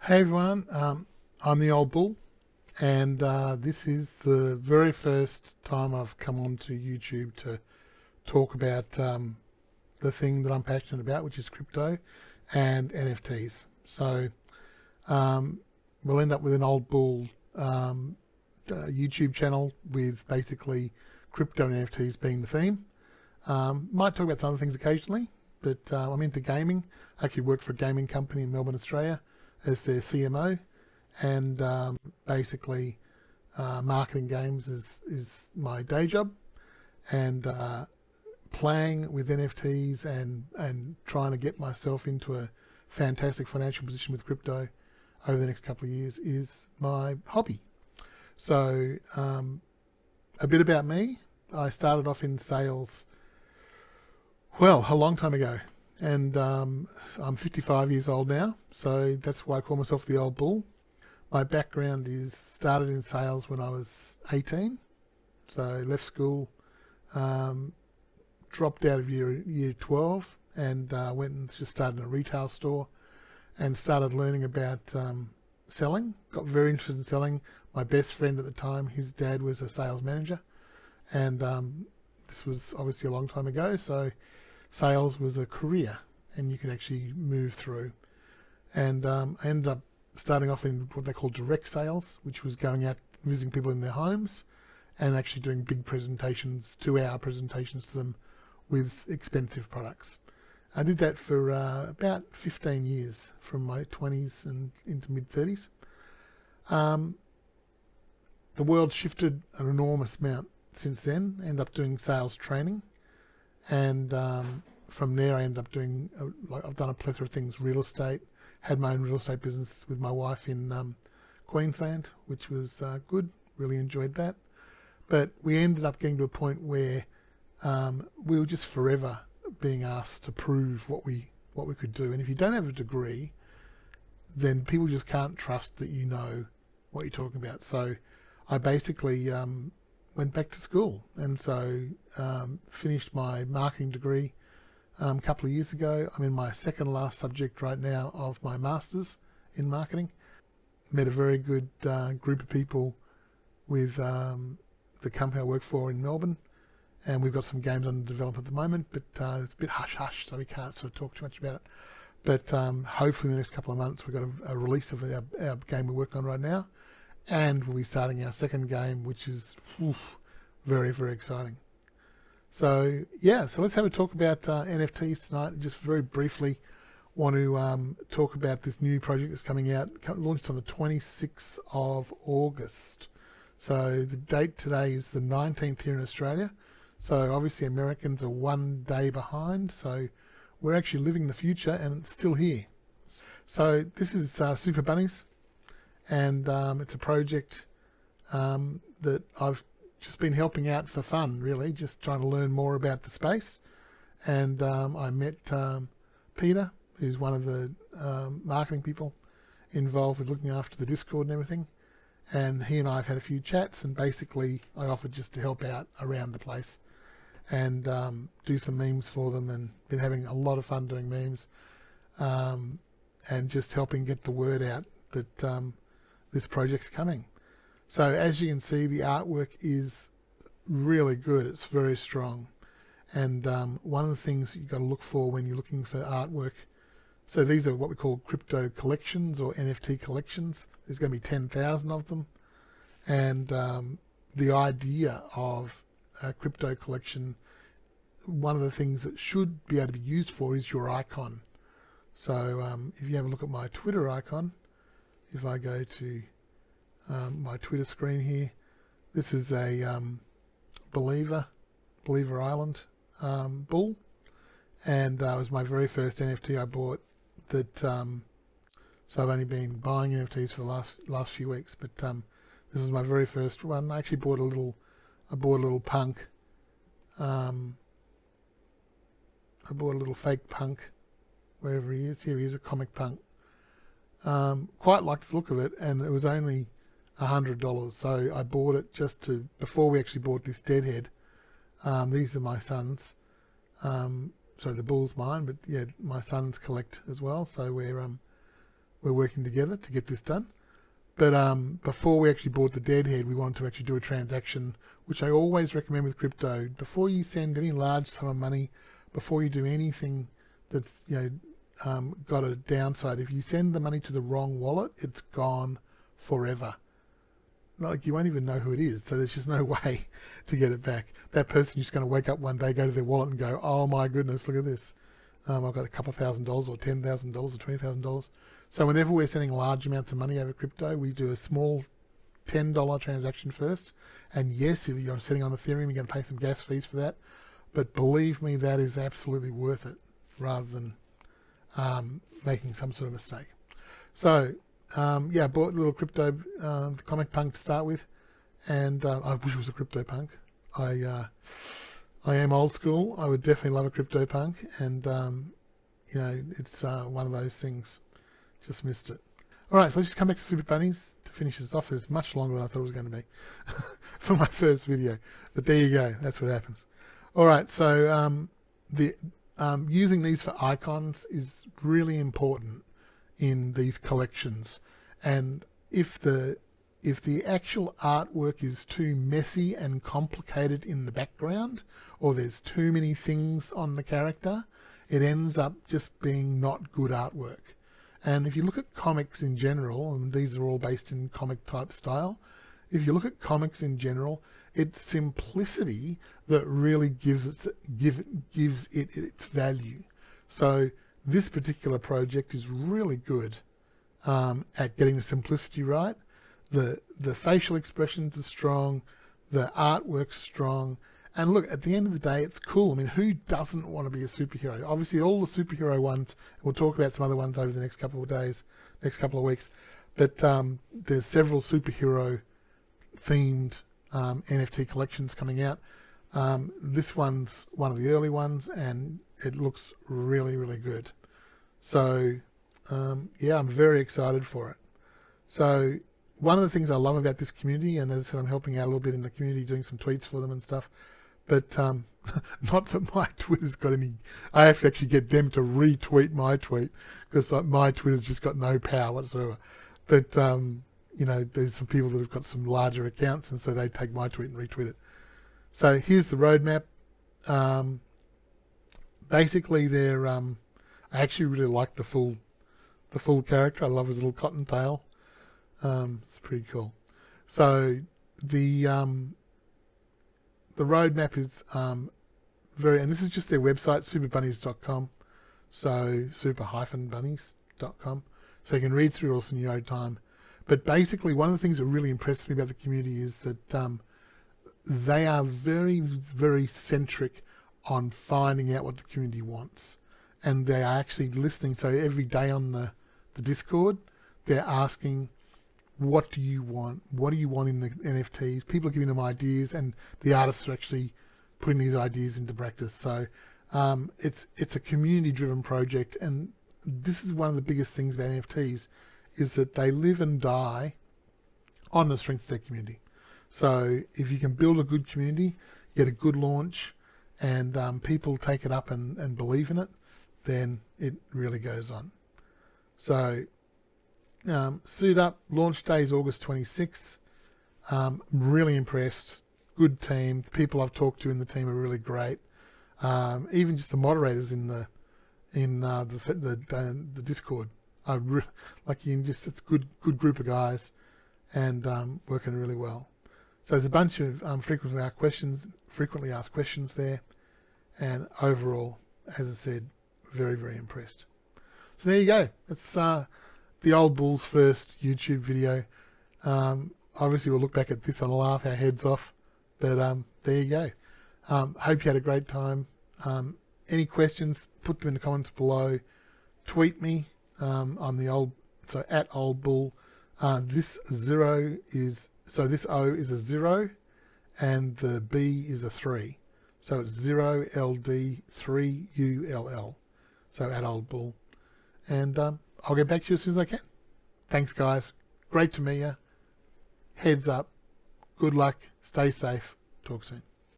Hey everyone, I'm the old bull, and this is the very first time I've come onto YouTube to talk about the thing that I'm passionate about, which is crypto and NFTs. So we'll end up with an old bull YouTube channel with basically crypto and NFTs being the theme. Might talk about some other things occasionally, but I'm into gaming. I actually work for a gaming company in Melbourne, Australia, as their CMO, and basically marketing games is my day job, and playing with NFTs and trying to get myself into a fantastic financial position with crypto over the next couple of years is my hobby. So a bit about me. I started off in sales, well, a long time ago, and I'm 55 years old now, so that's why I call myself the old bull. My background is started in sales when I was 18, so left school, dropped out of year 12, and went and just started a retail store and started learning about selling. Got very interested in selling. My best friend at the time, his dad was a sales manager, and this was obviously a long time ago, so sales was a career and you could actually move through. And I ended up starting off in what they call direct sales, which was going out visiting people in their homes and actually doing big presentations, 2-hour presentations to them with expensive products. I did that for about 15 years, from my 20s and into mid 30s. The world shifted an enormous amount since then. I ended up doing sales training, and from there I ended up doing, I've done a plethora of things: real estate, had my own real estate business with my wife in Queensland, which was good, really enjoyed that. But we ended up getting to a point where we were just forever being asked to prove what we could do. And if you don't have a degree, then people just can't trust that you know what you're talking about. So I basically went back to school, and so finished my marketing degree a couple of years ago. I'm in my second last subject right now of my master's in marketing. Met a very good group of people with the company I work for in Melbourne, and we've got some games under development at the moment, but it's a bit hush-hush, so we can't sort of talk too much about it. But hopefully in the next couple of months we've got a release of our game we're working on right now, and we'll be starting our second game, which is very, very exciting. So yeah, so let's have a talk about NFTs tonight. Just very briefly want to talk about this new project that's coming out, launched on the 26th of August. So the date today is the 19th here in Australia. So obviously Americans are one day behind, so we're actually living the future and it's still here. So this is Super Bunnies, and it's a project that I've just been helping out for fun, really, just trying to learn more about the space. And I met Peter, who's one of the marketing people involved with looking after the Discord and everything. And he and I have had a few chats, and basically I offered just to help out around the place and do some memes for them, and been having a lot of fun doing memes and just helping get the word out that this project's coming. So as you can see, the artwork is really good. It's very strong. And one of the things you've got to look for when you're looking for artwork, so these are what we call crypto collections or NFT collections. There's going to be 10,000 of them. And the idea of a crypto collection, one of the things that should be able to be used for is your icon. So if you have a look at my Twitter icon, if I go to my Twitter screen here, this is a Believer Island bull, and it was my very first NFT I bought. That so I've only been buying NFTs for the last few weeks, but this is my very first one. I actually bought a little punk. I bought a little fake punk, wherever he is. Here he is, a comic punk. Quite liked the look of it, and it was only $100. So I bought it just to, before we actually bought this deadhead. These are my sons. Sorry, the bull's mine, but yeah, my sons collect as well. So we're we're working together to get this done. But before we actually bought the deadhead, we wanted to actually do a transaction, which I always recommend with crypto. Before you send any large sum of money, before you do anything that's got a downside, if you send the money to the wrong wallet, it's gone forever. Like, you won't even know who it is, so there's just no way to get it back. That person's just going to wake up one day, go to their wallet and go, oh my goodness, look at this. I've got a couple of $1,000 or $10,000 or $20,000. So whenever we're sending large amounts of money over crypto, we do a small $10 transaction first. And yes, if you're sending on Ethereum, you're going to pay some gas fees for that. But believe me, that is absolutely worth it, rather than making some sort of mistake. So yeah, I bought a little crypto, the comic punk to start with, and I wish it was a crypto punk. I am old school. I would definitely love a crypto punk, and it's one of those things. Just missed it. All right, so let's just come back to Super Bunnies to finish this off. It's much longer than I thought it was going to be for my first video, but there you go. That's what happens. All right, so using these for icons is really important in these collections, and if the actual artwork is too messy and complicated in the background, or there's too many things on the character, it ends up just being not good artwork. And if you look at comics in general, and these are all based in comic type style, if you look at comics in general, it's simplicity that really gives it its value. So this particular project is really good at getting the simplicity right. The facial expressions are strong, the artwork's strong, and look, at the end of the day, it's cool. I mean, who doesn't want to be a superhero? Obviously, all the superhero ones, we'll talk about some other ones over the next couple of days, next couple of weeks, but there's several superhero themed NFT collections coming out. This one's one of the early ones, and it looks really, really good. So yeah, I'm very excited for it. So one of the things I love about this community, and as I said, I'm helping out a little bit in the community, doing some tweets for them and stuff, but not that my Twitter's got any, I have to actually get them to retweet my tweet, because my Twitter's just got no power whatsoever. But there's some people that have got some larger accounts, and so they take my tweet and retweet it. So here's the roadmap. Basically, they're I actually really like the full character. I love his little cottontail. It's pretty cool. So the roadmap is and this is just their website, superbunnies.com. So super-bunnies.com. So you can read through also in your own time. But basically, one of the things that really impressed me about the community is that they are very, very centric on finding out what the community wants. And they are actually listening. So every day on the Discord, they're asking, what do you want? What do you want in the NFTs? People are giving them ideas, and the artists are actually putting these ideas into practice. So it's a community-driven project, and this is one of the biggest things about NFTs, is that they live and die on the strength of their community. So if you can build a good community, get a good launch, and people take it up and believe in it, then it really goes on. So Suit Up, launch day is August 26th. Really impressed. Good team. The people I've talked to in the team are really great. Even just the moderators in the Discord are it's a good group of guys, and working really well. So there's a bunch of frequently asked questions there, and overall, as I said, very, very impressed. So there you go. It's the old bull's first YouTube video. Obviously, we'll look back at this and laugh our heads off, but there you go. Hope you had a great time. Any questions, put them in the comments below. Tweet me on the at old bull. This O is a 0 and the B is a 3. So it's 0LD3ULL. So at old bull. And I'll get back to you as soon as I can. Thanks, guys. Great to meet you. Heads up. Good luck. Stay safe. Talk soon.